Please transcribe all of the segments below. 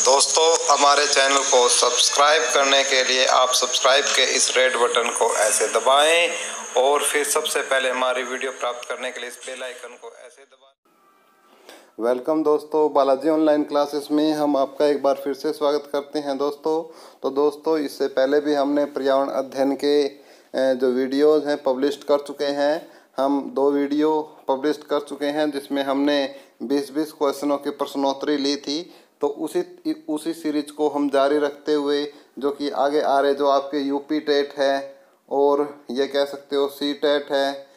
दोस्तों, हमारे चैनल को सब्सक्राइब करने के लिए आप सब्सक्राइब के इस रेड बटन को ऐसे दबाएं और फिर सबसे पहले हमारी वीडियो प्राप्त करने के लिए इस बेल आइकन को ऐसे दबाएं। वेलकम दोस्तों, बालाजी ऑनलाइन क्लासेस में हम आपका एक बार फिर से स्वागत करते हैं दोस्तों। तो दोस्तों, इससे पहले भी हमने पर्यावरण अध्ययन के जो वीडियोज़ हैं पब्लिश कर चुके हैं। हम 2 वीडियो पब्लिश कर चुके हैं जिसमें हमने 20-20 क्वेश्चनों की प्रश्नोत्तरी ली थी। तो उसी सीरीज को हम जारी रखते हुए जो कि आगे आ रहे जो आपके यूपी टेट है और ये कह सकते हो सी टेट है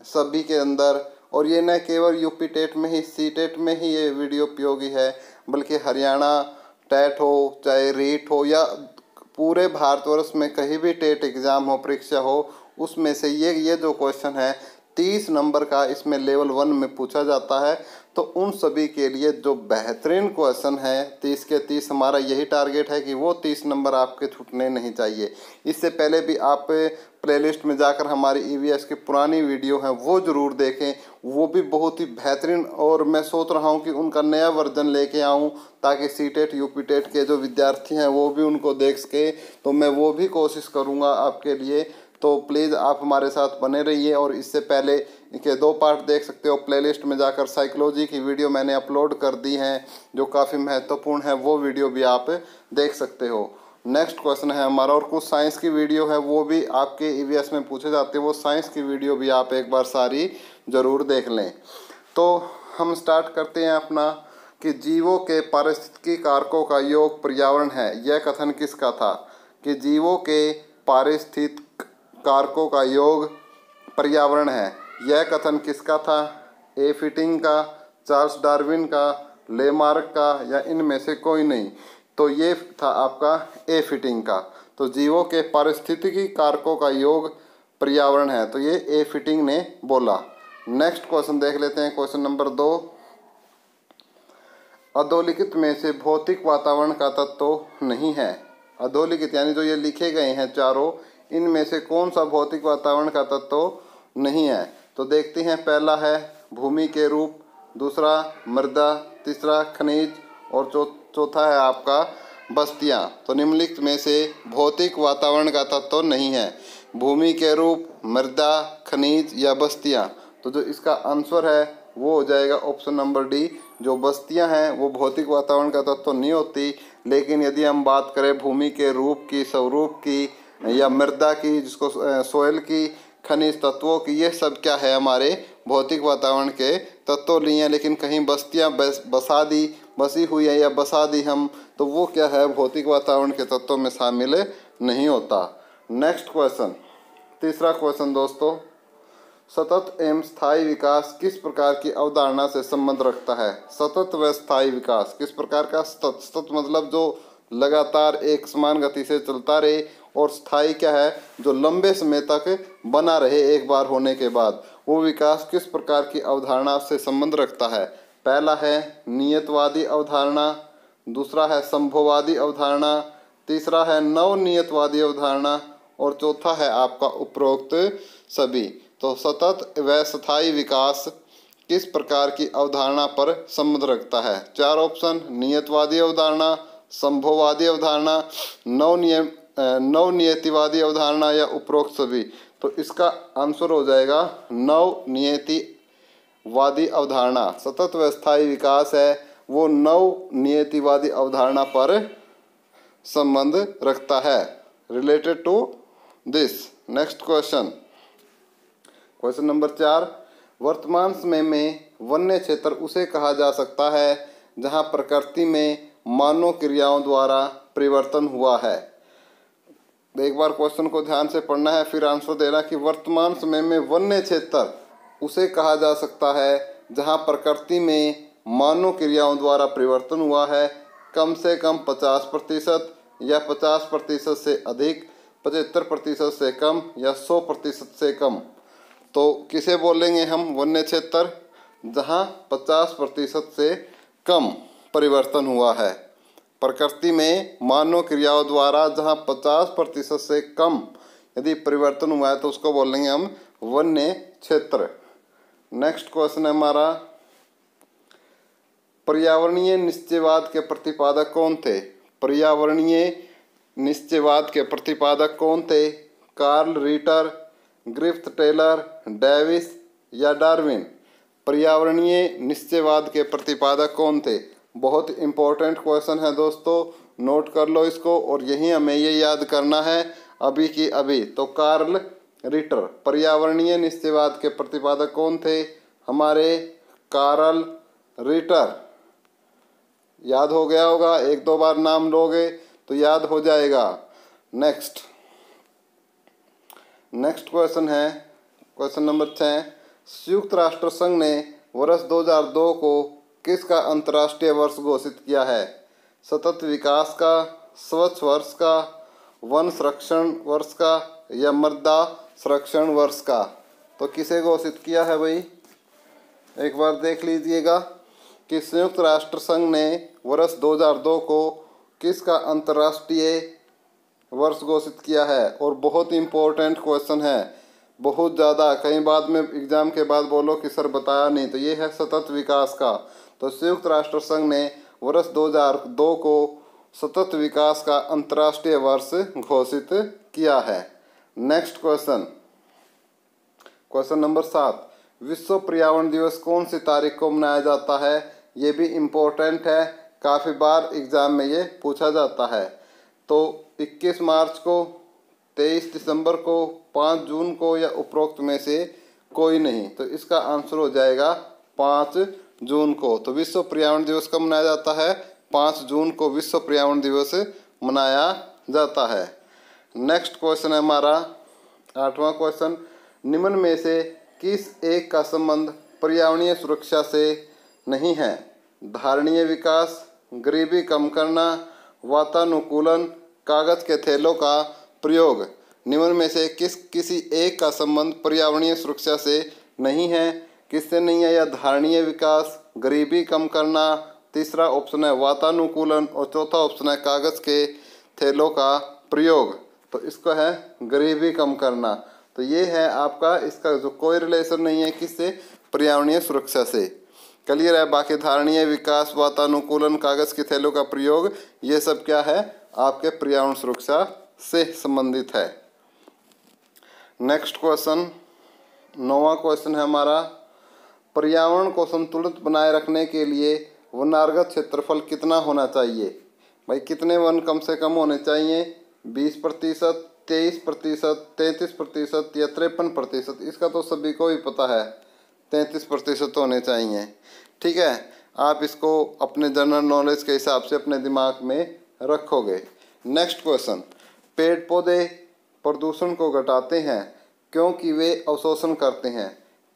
सभी के अंदर, और ये न केवल यूपी टेट में ही सी टेट में ही ये वीडियो उपयोगी है, बल्कि हरियाणा टेट हो चाहे रीट हो या पूरे भारतवर्ष में कहीं भी टेट एग्ज़ाम हो, परीक्षा हो, उसमें से ये जो क्वेश्चन है 30 नंबर का इसमें लेवल 1 में पूछा जाता है। तो उन सभी के लिए जो बेहतरीन क्वेश्चन है 30 के 30, हमारा यही टारगेट है कि वो 30 नंबर आपके छूटने नहीं चाहिए। इससे पहले भी आप प्लेलिस्ट में जाकर हमारी ईवीएस की पुरानी वीडियो है वो ज़रूर देखें, वो भी बहुत ही बेहतरीन, और मैं सोच रहा हूँ कि उनका नया वर्जन लेके आऊँ ताकि सी टेट यूपी टेट के जो विद्यार्थी हैं वो भी उनको देख सके। तो मैं वो भी कोशिश करूँगा आपके लिए। तो प्लीज़ आप हमारे साथ बने रहिए। और इससे पहले के 2 पार्ट देख सकते हो, प्लेलिस्ट में जाकर साइकोलॉजी की वीडियो मैंने अपलोड कर दी हैं जो काफ़ी महत्वपूर्ण है, वो वीडियो भी आप देख सकते हो। नेक्स्ट क्वेश्चन है हमारा, और कुछ साइंस की वीडियो है वो भी आपके ईवीएस में पूछे जाते हैं, वो साइंस की वीडियो भी आप एक बार सारी ज़रूर देख लें। तो हम स्टार्ट करते हैं अपना कि जीवों के पारिस्थितिकी कारकों का योग पर्यावरण है। यह कथन किसका था? कि जीवों के पारिस्थितिक कारकों का योग पर्यावरण है। यह कथन किसका था? ए फिटिंग का, चार्ल्स डार्विन का, लेमार्क का, या इनमें से कोई नहीं? तो ये था आपका ए फिटिंग का। तो जीवों के पारिस्थितिकी कारकों का योग पर्यावरण है, तो ये ए फिटिंग ने बोला। नेक्स्ट क्वेश्चन देख लेते हैं, क्वेश्चन नंबर 2। अधोलिखित में से भौतिक वातावरण का तत्व नहीं है। अधोलिखित यानी जो ये लिखे गए हैं चारों, इनमें से कौन सा भौतिक वातावरण का तत्व नहीं है? तो देखते हैं, पहला है भूमि के रूप, दूसरा मृदा, तीसरा खनिज और चौथा है आपका बस्तियां। तो निम्नलिखित में से भौतिक वातावरण का तत्व नहीं है, भूमि के रूप, मृदा, खनिज या बस्तियां। तो जो इसका आंसर है वो हो जाएगा ऑप्शन नंबर डी। जो बस्तियां हैं वो भौतिक वातावरण का तत्व नहीं होती, लेकिन यदि हम बात करें भूमि के रूप की, स्वरूप की, या मृदा की जिसको सोयल की, खनिज तत्वों की, ये सब क्या है हमारे भौतिक वातावरण के तत्व नहीं है। लेकिन कहीं बस्तियां बसी हुई है या बसा दी हम, तो वो क्या है भौतिक वातावरण के तत्वों में शामिल नहीं होता। नेक्स्ट क्वेश्चन, तीसरा क्वेश्चन दोस्तों, सतत एवं स्थायी विकास किस प्रकार की अवधारणा से संबंध रखता है? सतत व स्थायी विकास किस प्रकार का? सतत मतलब जो लगातार एक समान गति से चलता रहे, और स्थायी क्या है? जो लंबे समय तक बना रहे एक बार होने के बाद। वो विकास किस प्रकार की अवधारणा से संबंध रखता है? पहला है नियतवादी अवधारणा, दूसरा है संभववादी अवधारणा, तीसरा है नवनियतवादी अवधारणा, और चौथा है आपका उपरोक्त सभी। तो सतत व स्थायी विकास किस प्रकार की अवधारणा पर संबंध रखता है? 4 ऑप्शन, नियतवादी अवधारणा, संभववादी अवधारणा, नवनियतिवादी अवधारणा या उपरोक्त सभी। तो इसका आंसर हो जाएगा नवनियतिवादी अवधारणा। सतत व स्थायी विकास है वो नवनियतिवादी अवधारणा पर संबंध रखता है, related to this. Next question, question number 4। वर्तमान समय में वन्य क्षेत्र उसे कहा जा सकता है जहां प्रकृति में मानव क्रियाओं द्वारा परिवर्तन हुआ है। एक बार क्वेश्चन को ध्यान से पढ़ना है, फिर आंसर देना कि वर्तमान समय में वन्य क्षेत्र उसे कहा जा सकता है जहां प्रकृति में मानव क्रियाओं द्वारा परिवर्तन हुआ है। कम से कम 50% या 50% से अधिक, 75% से कम या 100% से कम। तो किसे बोलेंगे हम वन्य क्षेत्र? जहां 50% से कम परिवर्तन हुआ है प्रकृति में मानव क्रियाओं द्वारा, जहां 50% से कम यदि परिवर्तन हुआ है तो उसको बोलेंगे हम वन्य क्षेत्र। नेक्स्ट क्वेश्चन है हमारा, पर्यावरणीय निश्चयवाद के प्रतिपादक कौन थे? पर्यावरणीय निश्चयवाद के प्रतिपादक कौन थे? Carl Ritter, Griffith Taylor, Davis या डार्विन? पर्यावरणीय निश्चयवाद के प्रतिपादक कौन थे? बहुत इंपॉर्टेंट क्वेश्चन है दोस्तों, नोट कर लो इसको। और यही हमें ये याद करना है अभी की अभी। तो कार्ल रिटर, पर्यावरणीय निश्चयवाद के प्रतिपादक कौन थे? हमारे कार्ल रिटर। याद हो गया होगा, एक दो बार नाम लोगे तो याद हो जाएगा। नेक्स्ट क्वेश्चन है क्वेश्चन नंबर 6। संयुक्त राष्ट्र संघ ने वर्ष 2002 को किसका अंतर्राष्ट्रीय वर्ष घोषित किया है? सतत विकास का, स्वच्छ वर्ष का, वन संरक्षण वर्ष का या मृदा संरक्षण वर्ष का? तो किसे घोषित किया है भाई? एक बार देख लीजिएगा कि संयुक्त राष्ट्र संघ ने वर्ष 2002 को किसका अंतर्राष्ट्रीय वर्ष घोषित किया है। और बहुत इम्पोर्टेंट क्वेश्चन है, बहुत ज़्यादा। कहीं बाद में एग्जाम के बाद बोलो कि सर बताया नहीं, तो ये है सतत विकास का। तो संयुक्त राष्ट्र संघ ने वर्ष 2002 को सतत विकास का अंतर्राष्ट्रीय वर्ष घोषित किया है। Next question number 7। विश्व पर्यावरण दिवस कौन सी तारीख को मनाया जाता है? ये भी इम्पोर्टेंट है, काफ़ी बार एग्ज़ाम में ये पूछा जाता है। तो 21 मार्च को, 23 दिसंबर को, 5 जून को या उपरोक्त में से कोई नहीं। तो इसका आंसर हो जाएगा 5 जून को। तो विश्व पर्यावरण दिवस कब मनाया जाता है? 5 जून को विश्व पर्यावरण दिवस मनाया जाता है। नेक्स्ट क्वेश्चन है हमारा 8वां क्वेश्चन। निम्न में से किस एक का संबंध पर्यावरणीय सुरक्षा से नहीं है? धारणीय विकास, गरीबी कम करना, वातानुकूलन, कागज के थैलों का प्रयोग। निम्न में से किसी एक का संबंध पर्यावरणीय सुरक्षा से नहीं है? किससे नहीं है? या धारणीय विकास, गरीबी कम करना, तीसरा ऑप्शन है वातानुकूलन और चौथा ऑप्शन है कागज के थैलों का प्रयोग। तो इसका है गरीबी कम करना। तो ये है आपका, इसका जो कोई रिलेशन नहीं है किससे? पर्यावरणीय सुरक्षा से। क्लियर है? बाकी धारणीय विकास, वातानुकूलन, कागज के थैलों का प्रयोग, ये सब क्या है? आपके पर्यावरण सुरक्षा से संबंधित है। नेक्स्ट क्वेश्चन 9वां क्वेश्चन है हमारा। पर्यावरण को संतुलित बनाए रखने के लिए वनार्गत क्षेत्रफल कितना होना चाहिए? भाई कितने वन कम से कम होने चाहिए? 20%, 23%, 33% या 53%? इसका तो सभी को ही पता है, 33% होने चाहिए। ठीक है, आप इसको अपने जनरल नॉलेज के हिसाब से अपने दिमाग में रखोगे। Next question. पेड़ पौधे प्रदूषण को घटाते हैं क्योंकि वे अवशोषण करते हैं।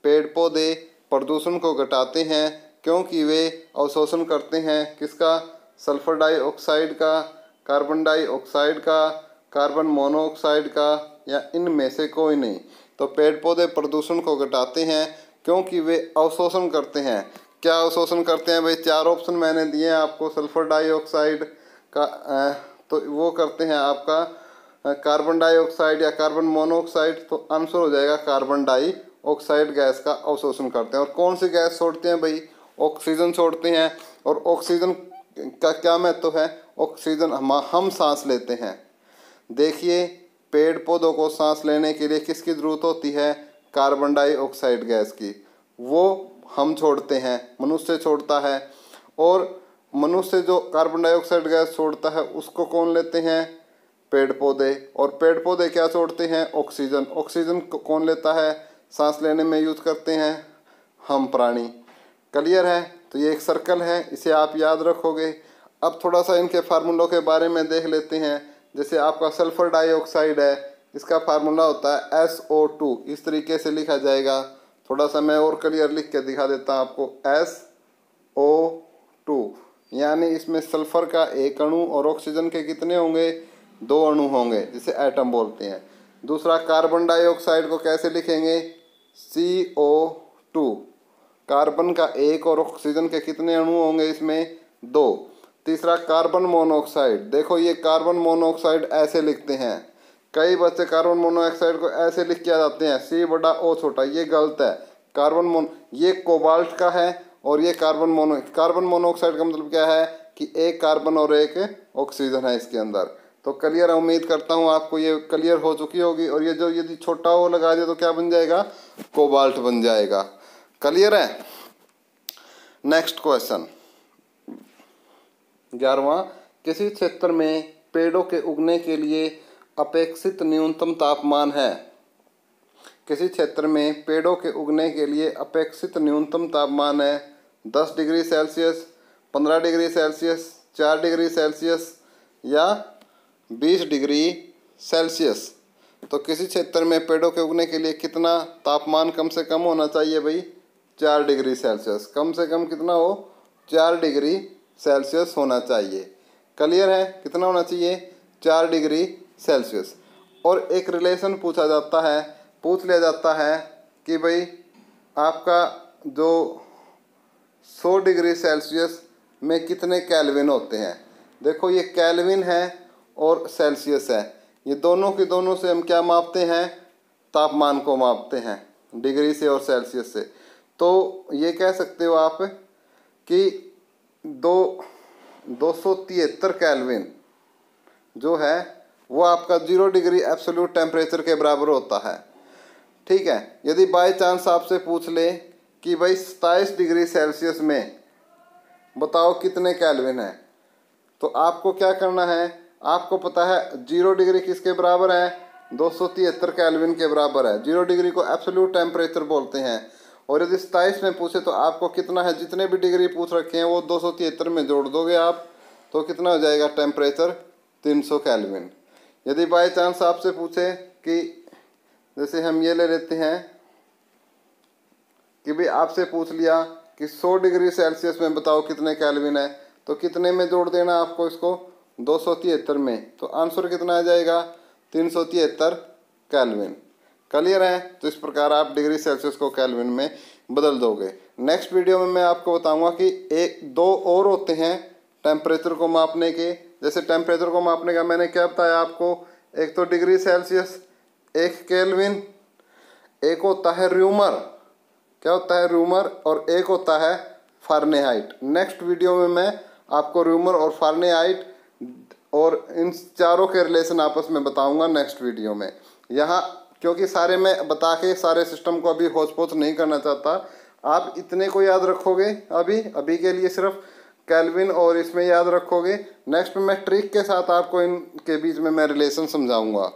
पेड़ पौधे प्रदूषण को घटाते हैं क्योंकि वे अवशोषण करते हैं किसका? सल्फर डाइऑक्साइड का, कार्बन डाइऑक्साइड का, कार्बन मोनोऑक्साइड का या इनमें से कोई नहीं। तो पेड़ पौधे प्रदूषण को घटाते हैं क्योंकि वे अवशोषण करते हैं। क्या अवशोषण करते हैं भाई? 4 ऑप्शन मैंने दिए हैं आपको। सल्फर डाइऑक्साइड का तो वो करते हैं आपका कार्बन डाइऑक्साइड या कार्बन मोनोऑक्साइड। तो आंसर हो जाएगा कार्बन डाइऑक्साइड गैस का अवशोषण करते हैं। और कौन सी गैस छोड़ते हैं भाई? ऑक्सीजन छोड़ते हैं। और ऑक्सीजन का क्या महत्व है? ऑक्सीजन हम सांस लेते हैं। देखिए, पेड़ पौधों को सांस लेने के लिए किसकी ज़रूरत होती है? कार्बन डाइऑक्साइड गैस की। वो हम छोड़ते हैं, मनुष्य छोड़ता है। और मनुष्य जो कार्बन डाइऑक्साइड गैस छोड़ता है उसको कौन लेते हैं? पेड़ पौधे। और पेड़ पौधे क्या छोड़ते हैं? ऑक्सीजन। ऑक्सीजन कौन लेता है? सांस लेने में यूज करते हैं हम प्राणी। क्लियर है? तो ये एक सर्कल है, इसे आप याद रखोगे। अब थोड़ा सा इनके फार्मूलों के बारे में देख लेते हैं। जैसे आपका सल्फर डाइऑक्साइड है, इसका फार्मूला होता है SO2। इस तरीके से लिखा जाएगा। थोड़ा सा मैं और क्लियर लिख के दिखा देता हूँ आपको। SO2 यानी इसमें सल्फर का एक अणु और ऑक्सीजन के कितने होंगे? 2 अणु होंगे, जिसे एटम बोलते हैं। दूसरा कार्बन डाइऑक्साइड को कैसे लिखेंगे? CO2। कार्बन का एक और ऑक्सीजन के कितने अणु होंगे इसमें? 2। तीसरा कार्बन मोनोऑक्साइड। देखो ये कार्बन मोनोऑक्साइड ऐसे लिखते हैं। कई बच्चे कार्बन मोनोऑक्साइड को ऐसे लिख के आ जाते हैं C/O छोटा, ये गलत है। कार्बन ये कोबाल्ट का है और ये कार्बन मोनोऑक्साइड का मतलब क्या है कि एक कार्बन और एक ऑक्सीजन है इसके अंदर। तो क्लियर है, उम्मीद करता हूँ आपको ये क्लियर हो चुकी होगी। और ये जो यदि छोटा ओ लगा दिया तो क्या बन जाएगा, कोबाल्ट बन जाएगा। क्लियर है। नेक्स्ट क्वेश्चन 11वां, किसी क्षेत्र में पेड़ों के उगने के लिए अपेक्षित न्यूनतम तापमान है। किसी क्षेत्र में पेड़ों के उगने के लिए अपेक्षित न्यूनतम तापमान है 10 degree Celsius, 15 degree Celsius, 4 degree Celsius या 20 डिग्री सेल्सियस। तो किसी क्षेत्र में पेड़ों के उगने के लिए कितना तापमान कम से कम होना चाहिए भाई, 4 डिग्री सेल्सियस। कम से कम कितना हो, 4 डिग्री सेल्सियस होना चाहिए। क्लियर है, कितना होना चाहिए, 4 डिग्री सेल्सियस। और एक रिलेशन पूछ लिया जाता है कि भाई आपका जो 100 डिग्री सेल्सियस में कितने केल्विन होते हैं। देखो ये केल्विन है और सेल्सियस है, ये दोनों के दोनों से हम क्या मापते हैं, तापमान को मापते हैं डिग्री से और सेल्सियस से। तो ये कह सकते हो आप कि 273 केल्विन जो है वो आपका 0 डिग्री एब्सोल्यूट टेम्परेचर के बराबर होता है। ठीक है। यदि बाय चांस आपसे पूछ ले कि भाई 27 डिग्री सेल्सियस में बताओ कितने केल्विन है, तो आपको क्या करना है, आपको पता है 0 डिग्री किसके बराबर है, 273 केल्विन के बराबर है। 0 डिग्री को एब्सोल्यूट टेम्परेचर बोलते हैं। और यदि 27 में पूछे तो आपको कितना है, जितने भी डिग्री पूछ रखे हैं वो 273 में जोड़ दोगे आप, तो कितना हो जाएगा टेम्परेचर, 300 केल्विन। यदि बाय चांस आपसे पूछे कि जैसे हम ये ले लेते हैं कि भाई आपसे पूछ लिया कि 100 डिग्री सेल्सियस में बताओ कितने केल्विन है, तो कितने में जोड़ देना आपको इसको, 273 में। तो आंसर कितना आ जाएगा, 373 केल्विन। क्लियर है। तो इस प्रकार आप डिग्री सेल्सियस को केल्विन में बदल दोगे। नेक्स्ट वीडियो में मैं आपको बताऊंगा कि एक दो और होते हैं टेम्परेचर को मापने के। जैसे टेम्परेचर को मापने का मैंने क्या बताया आपको, एक तो डिग्री सेल्सियस, एक केल्विन, एक होता है र्यूमर, क्या होता है र्यूमर, और एक होता है फ़ारेनहाइट। नेक्स्ट वीडियो में मैं आपको र्यूमर और फ़ारेनहाइट और इन चारों के रिलेशन आपस में बताऊंगा नेक्स्ट वीडियो में। यहाँ क्योंकि सारे मैं बता के सारे सिस्टम को अभी होच पोच नहीं करना चाहता, आप इतने को याद रखोगे अभी के लिए सिर्फ केल्विन और इसमें याद रखोगे। नेक्स्ट में मैं ट्रिक के साथ आपको इनके बीच में मैं रिलेशन समझाऊंगा।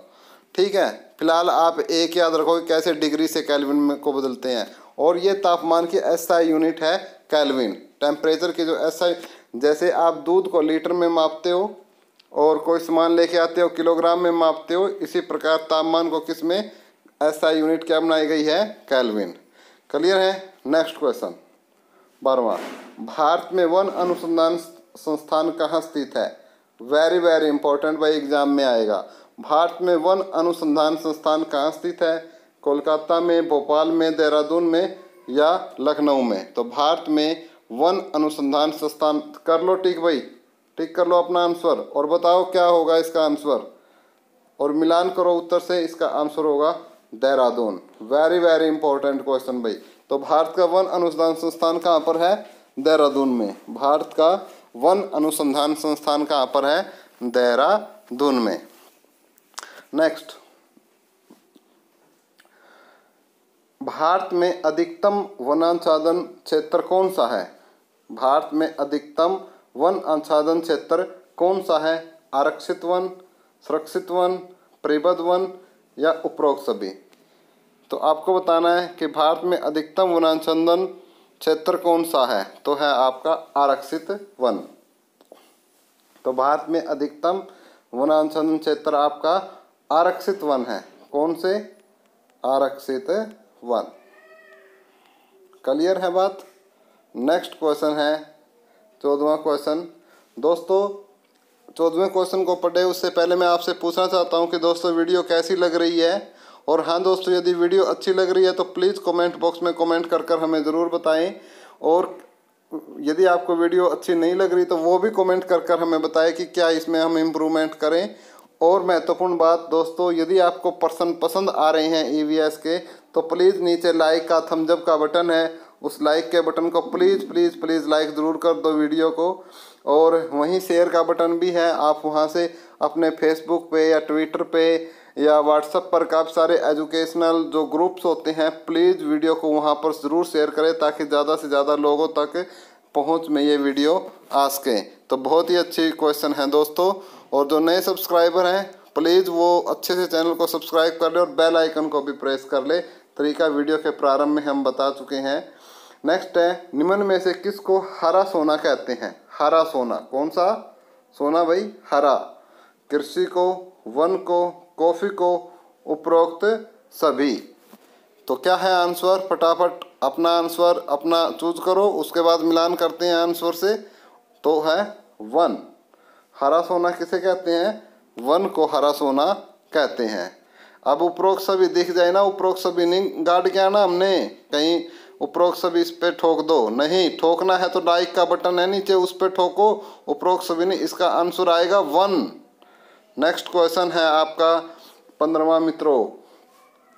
ठीक है। फिलहाल आप एक याद रखोगे कैसे डिग्री से केल्विन में को बदलते हैं। और ये तापमान की SI यूनिट है केल्विन। टेम्परेचर की जो SI, जैसे आप दूध को लीटर में मापते हो और कोई सामान लेके आते हो किलोग्राम में मापते हो, इसी प्रकार तापमान को किस में SI यूनिट क्या बनाई गई है, केल्विन। क्लियर है। नेक्स्ट क्वेश्चन 12वां, भारत में वन अनुसंधान संस्थान कहाँ स्थित है। वेरी वेरी इंपॉर्टेंट, भाई एग्जाम में आएगा। भारत में वन अनुसंधान संस्थान कहाँ स्थित है, कोलकाता में, भोपाल में, देहरादून में या लखनऊ में। तो भारत में वन अनुसंधान संस्थान, कर लो टिक भाई, टिक कर लो अपना आंसर और बताओ क्या होगा इसका आंसर, और मिलान करो उत्तर से, इसका आंसर होगा Dehradun. Very very important question भाई। तो भारत का वन अनुसंधान संस्थान कहाँ पर है, देहरादून में। भारत का वन अनुसंधान संस्थान कहाँ पर है, देहरादून में। नेक्स्ट, भारत में अधिकतम वनाच्छादन क्षेत्र कौन सा है। भारत में अधिकतम वन आच्छादन क्षेत्र कौन सा है, आरक्षित वन, सुरक्षित वन, परिबद्ध वन या उपरोक्त सभी। तो आपको बताना है कि भारत में अधिकतम वनाच्छादन क्षेत्र कौन सा है, तो है आपका आरक्षित वन। तो भारत में अधिकतम वनाच्छादन क्षेत्र आपका आरक्षित वन है। कौन से, आरक्षित वन। क्लियर है बात। नेक्स्ट क्वेश्चन है 14वां क्वेश्चन। दोस्तों 14वें क्वेश्चन को पढ़े उससे पहले मैं आपसे पूछना चाहता हूं कि दोस्तों वीडियो कैसी लग रही है। और हाँ दोस्तों, यदि वीडियो अच्छी लग रही है तो प्लीज़ कमेंट बॉक्स में कमेंट कर हमें ज़रूर बताएं। और यदि आपको वीडियो अच्छी नहीं लग रही तो वो भी कमेंट कर हमें बताएं कि क्या इसमें हम इम्प्रूवमेंट करें। और महत्वपूर्ण बात दोस्तों, यदि आपको पर्सन पसंद आ रहे हैं EVS के, तो प्लीज़ नीचे लाइक का, थम्स अप का बटन है उस लाइक के बटन को प्लीज़ प्लीज़ प्लीज़ लाइक ज़रूर कर दो वीडियो को। और वहीं शेयर का बटन भी है, आप वहां से अपने फेसबुक पे या ट्विटर पे या व्हाट्सएप पर काफ़ी सारे एजुकेशनल जो ग्रुप्स होते हैं, प्लीज़ वीडियो को वहां पर ज़रूर शेयर करें ताकि ज़्यादा से ज़्यादा लोगों तक पहुंच में ये वीडियो आ सके। तो बहुत ही अच्छी क्वेश्चन है दोस्तों। और जो नए सब्सक्राइबर हैं प्लीज़ वो अच्छे से चैनल को सब्सक्राइब कर ले और बेल आइकन को भी प्रेस कर ले। तरीका वीडियो के प्रारंभ में हम बता चुके हैं। नेक्स्ट है, निम्न में से किसको हरा सोना कहते हैं? हरा सोना, कौन सा सोना भाई? हरा। कृषि को, वन को, कॉफ़ी को, उपरोक्त सभी। तो क्या है आंसर? फटाफट अपना आंसर अपना चूज करो, उसके बाद मिलान करते हैं आंसर से। तो है वन। हरा सोना किसे कहते हैं? वन को हरा सोना कहते हैं। अब उपरोक्त सभी दिख जाए ना, उपरोक्त सभी नहीं गाड़ के आना हमने कहीं, उपरोक्त सभी इस पे ठोक दो, नहीं ठोकना है तो लाइक का बटन है नीचे उस पे ठोको, उपरोक्त सभी नहीं, इसका आंसर आएगा वन। नेक्स्ट क्वेश्चन है आपका 15वां मित्रों,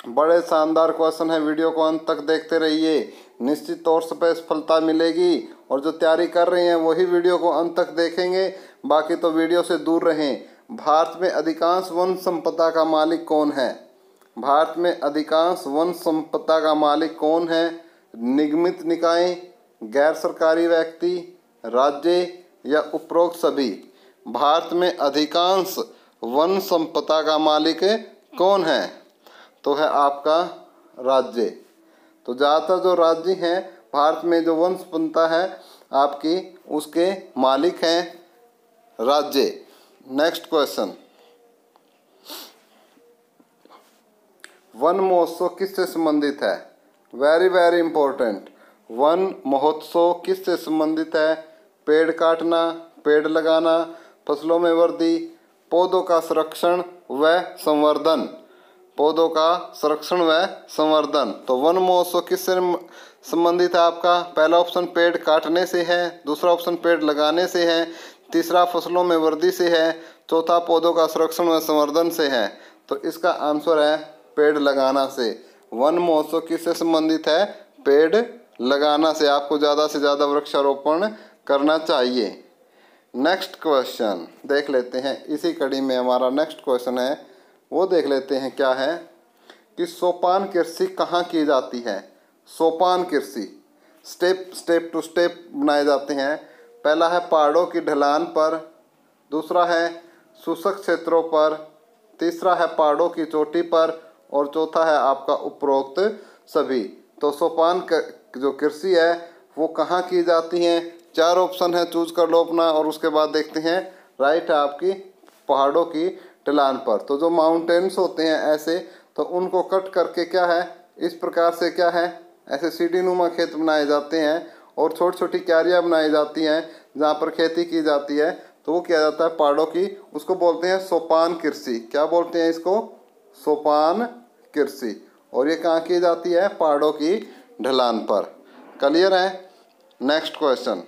बड़े शानदार क्वेश्चन है, वीडियो को अंत तक देखते रहिए, निश्चित तौर से सफलता मिलेगी। और जो तैयारी कर रहे हैं वही वीडियो को अंत तक देखेंगे, बाकी तो वीडियो से दूर रहें। भारत में अधिकांश वन संपदा का मालिक कौन है? भारत में अधिकांश वन संपदा का मालिक कौन है? निगमित निकाय, गैर सरकारी व्यक्ति, राज्य या उपरोक्त सभी? भारत में अधिकांश वन संपदा का मालिक कौन है? तो है आपका राज्य। तो ज़्यादातर जो राज्य हैं भारत में जो वन संपदा है आपकी, उसके मालिक हैं राज्य। नेक्स्ट क्वेश्चन, वन महोत्सव किससे संबंधित है? Very very important. वन महोत्सव किससे संबंधित है? पेड़ काटना, पेड़ लगाना, फसलों में वृद्धि, पौधों का संरक्षण व संवर्धन, पौधों का संरक्षण व संवर्धन। तो वन महोत्सव किससे संबंधित है आपका? पहला ऑप्शन पेड़ काटने से है, दूसरा ऑप्शन पेड़ लगाने से है, तीसरा फसलों में वृद्धि से है, चौथा पौधों का संरक्षण व संवर्धन से है। तो इसका आंसर है पेड़ लगाना से। वन महोत्सव किससे संबंधित है? पेड़ लगाना से। आपको ज़्यादा से ज़्यादा वृक्षारोपण करना चाहिए। नेक्स्ट क्वेश्चन देख लेते हैं, इसी कड़ी में हमारा नेक्स्ट क्वेश्चन है, वो देख लेते हैं क्या है कि सोपान कृषि कहाँ की जाती है? सोपान कृषि स्टेप टू स्टेप बनाए जाते हैं। पहला है पहाड़ों की ढलान पर, दूसरा है शुष्क क्षेत्रों पर, तीसरा है पहाड़ों की चोटी पर और चौथा है आपका उपरोक्त सभी। तो सोपान जो कृषि है वो कहाँ की जाती है? चार ऑप्शन है, चूज कर लो अपना और उसके बाद देखते हैं। राइट है आपकी पहाड़ों की ढलान पर। तो जो माउंटेन्स होते हैं ऐसे, तो उनको कट करके क्या है इस प्रकार से क्या है ऐसे सीढ़ी नुमा खेत बनाए जाते हैं और छोटी छोटी क्यारियाँ बनाई जाती हैं जहाँ पर खेती की जाती है। तो वो किया जाता है पहाड़ों की, उसको बोलते हैं सोपान कृषि। क्या बोलते हैं इसको? सोपान कृषि। और ये कहाँ की जाती है? पहाड़ों की ढलान पर। क्लियर है? नेक्स्ट क्वेश्चन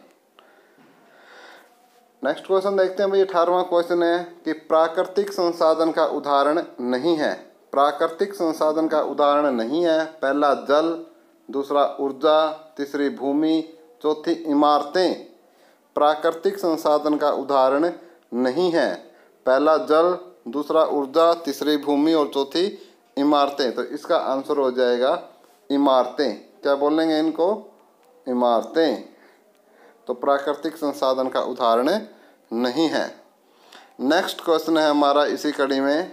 देखते हैं भाई। 18वां क्वेश्चन है कि प्राकृतिक संसाधन का उदाहरण नहीं है। प्राकृतिक संसाधन का उदाहरण नहीं है। पहला जल, दूसरा ऊर्जा, तीसरी भूमि, चौथी इमारतें। प्राकृतिक संसाधन का उदाहरण नहीं है। पहला जल, दूसरा ऊर्जा, तीसरी भूमि और चौथी इमारतें। तो इसका आंसर हो जाएगा इमारतें। क्या बोलेंगे इनको? इमारतें। तो प्राकृतिक संसाधन का उदाहरण नहीं है। नेक्स्ट क्वेश्चन है हमारा इसी कड़ी में,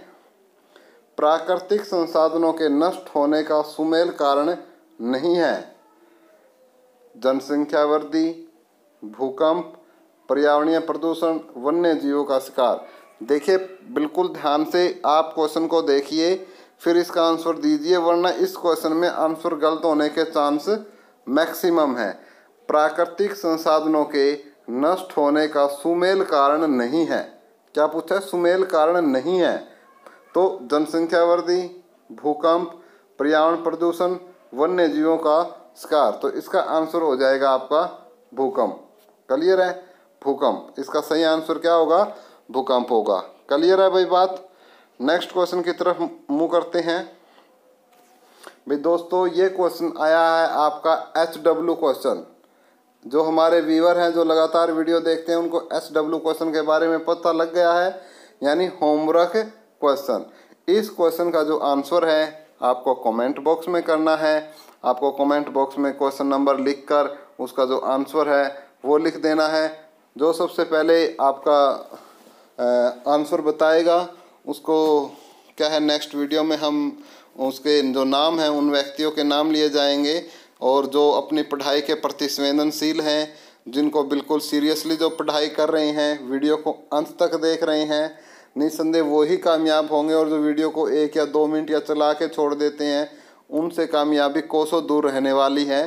प्राकृतिक संसाधनों के नष्ट होने का सुमेल कारण नहीं है। जनसंख्या वृद्धि, भूकंप, पर्यावरणीय प्रदूषण, वन्य जीवों का शिकार। देखिए बिल्कुल ध्यान से आप क्वेश्चन को देखिए फिर इसका आंसर दीजिए, वरना इस क्वेश्चन में आंसर गलत होने के चांस मैक्सिमम है। प्राकृतिक संसाधनों के नष्ट होने का सुमेल कारण नहीं है। क्या पूछा है? सुमेल कारण नहीं है। तो जनसंख्या वृद्धि, भूकंप, पर्यावरण प्रदूषण, वन्य जीवों का शिकार। तो इसका आंसर हो जाएगा आपका भूकंप। क्लियर है? भूकंप। इसका सही आंसर क्या होगा? भूकंप होगा। क्लियर है भाई बात? नेक्स्ट क्वेश्चन की तरफ मूव करते हैं। भाई दोस्तों ये क्वेश्चन आया है आपका SW क्वेश्चन। जो हमारे व्यूअर हैं जो लगातार वीडियो देखते हैं उनको SW क्वेश्चन के बारे में पता लग गया है, यानी होमवर्क क्वेश्चन। इस क्वेश्चन का जो आंसर है आपको कमेंट बॉक्स में करना है। आपको कमेंट बॉक्स में क्वेश्चन नंबर लिखकर उसका जो आंसर है वो लिख देना है। जो सबसे पहले आपका आंसर बताएगा उसको क्या है, नेक्स्ट वीडियो में हम उसके जो नाम हैं उन व्यक्तियों के नाम लिए जाएंगे, और जो अपनी पढ़ाई के प्रति संवेदनशील हैं, जिनको बिल्कुल सीरियसली जो पढ़ाई कर रहे हैं, वीडियो को अंत तक देख रहे हैं, निस्संदेह वो ही कामयाब होंगे। और जो वीडियो को 1 या 2 मिनट या चला के छोड़ देते हैं उनसे कामयाबी कोसों दूर रहने वाली है।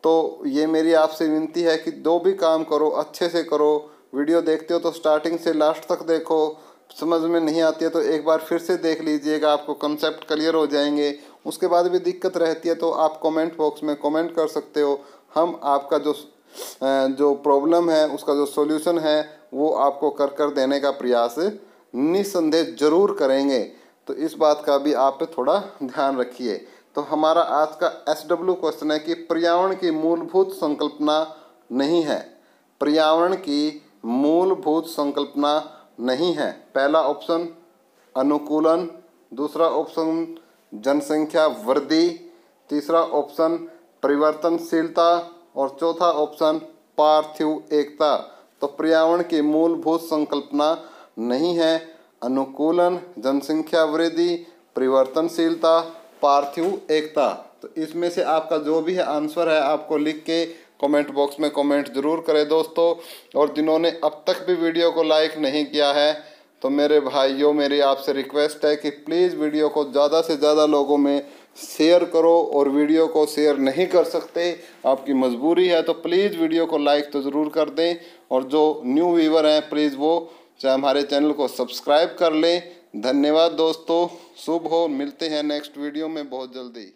तो ये मेरी आपसे विनती है कि जो भी काम करो अच्छे से करो। वीडियो देखते हो तो स्टार्टिंग से लास्ट तक देखो, समझ में नहीं आती है तो एक बार फिर से देख लीजिएगा, आपको कंसेप्ट क्लियर हो जाएंगे। उसके बाद भी दिक्कत रहती है तो आप कमेंट बॉक्स में कमेंट कर सकते हो। हम आपका जो प्रॉब्लम है उसका जो सॉल्यूशन है वो आपको कर देने का प्रयास निस्संदेह जरूर करेंगे। तो इस बात का भी आप थोड़ा ध्यान रखिए। तो हमारा आज का SW क्वेश्चन है कि पर्यावरण की मूलभूत संकल्पना नहीं है। पर्यावरण की मूलभूत संकल्पना नहीं है। पहला ऑप्शन अनुकूलन, दूसरा ऑप्शन जनसंख्या वृद्धि, तीसरा ऑप्शन परिवर्तनशीलता और चौथा ऑप्शन पार्थिव एकता। तो पर्यावरण की मूलभूत संकल्पना नहीं है अनुकूलन, जनसंख्या वृद्धि, परिवर्तनशीलता, पार्थिव एकता। तो इसमें से आपका जो भी है आंसर है आपको लिख के कमेंट बॉक्स में कमेंट जरूर करें दोस्तों। और जिन्होंने अब तक भी वीडियो को लाइक नहीं किया है तो मेरे भाइयों मेरी आपसे रिक्वेस्ट है कि प्लीज़ वीडियो को ज़्यादा से ज़्यादा लोगों में शेयर करो। और वीडियो को शेयर नहीं कर सकते, आपकी मजबूरी है, तो प्लीज़ वीडियो को लाइक तो ज़रूर कर दें। और जो न्यू व्यूवर हैं प्लीज़ वो हमारे चैनल को सब्सक्राइब कर लें। धन्यवाद दोस्तों, शुभ हो। मिलते हैं नेक्स्ट वीडियो में बहुत जल्दी।